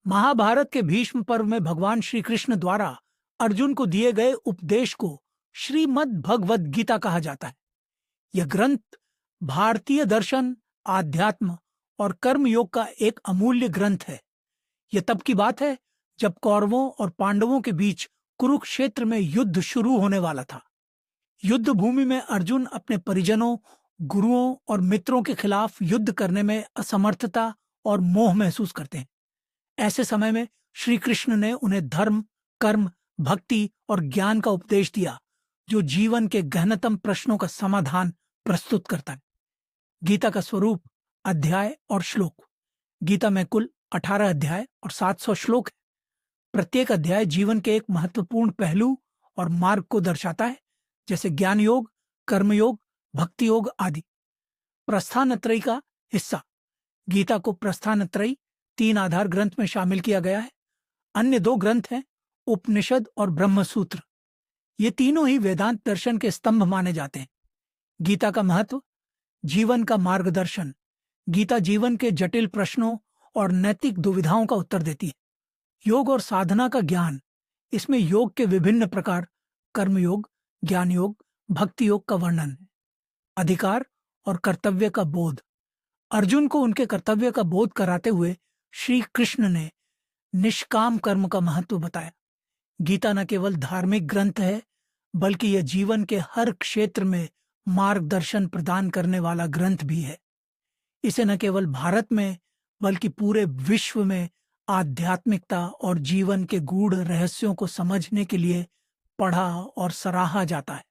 महाभारत के भीष्म पर्व में भगवान श्री कृष्ण द्वारा अर्जुन को दिए गए उपदेश को श्रीमद् भगवद गीता कहा जाता है। यह ग्रंथ भारतीय दर्शन, आध्यात्म और कर्म योग का एक अमूल्य ग्रंथ है। यह तब की बात है जब कौरवों और पांडवों के बीच कुरुक्षेत्र में युद्ध शुरू होने वाला था। युद्ध भूमि में अर्जुन अपने परिजनों, गुरुओं और मित्रों के खिलाफ युद्ध करने में असमर्थता और मोह महसूस करते हैं। ऐसे समय में श्री कृष्ण ने उन्हें धर्म, कर्म, भक्ति और ज्ञान का उपदेश दिया, जो जीवन के गहनतम प्रश्नों का समाधान प्रस्तुत करता है। गीता का स्वरूप, अध्याय और श्लोक। गीता में कुल 18 अध्याय और 700 श्लोक है। प्रत्येक अध्याय जीवन के एक महत्वपूर्ण पहलू और मार्ग को दर्शाता है, जैसे ज्ञान योग, कर्म योग, भक्ति योग आदि। प्रस्थानत्रयी का हिस्सा। गीता को प्रस्थानत्रयी 3 आधार ग्रंथ में शामिल किया गया है। अन्य 2 ग्रंथ हैं उपनिषद और ब्रह्म सूत्र। ये तीनों ही वेदांत दर्शन के स्तंभ माने जाते हैं। गीता का महत्व। जीवन का मार्गदर्शन। गीता जीवन के जटिल प्रश्नों और नैतिक दुविधाओं का उत्तर देती है। योग और साधना का ज्ञान। इसमें योग के विभिन्न प्रकार, कर्म योग, ज्ञान योग, भक्ति योग का वर्णन है। अधिकार और कर्तव्य का बोध। अर्जुन को उनके कर्तव्य का बोध कराते हुए श्री कृष्ण ने निष्काम कर्म का महत्व बताया। गीता न केवल धार्मिक ग्रंथ है, बल्कि यह जीवन के हर क्षेत्र में मार्गदर्शन प्रदान करने वाला ग्रंथ भी है। इसे न केवल भारत में, बल्कि पूरे विश्व में आध्यात्मिकता और जीवन के गूढ़ रहस्यों को समझने के लिए पढ़ा और सराहा जाता है।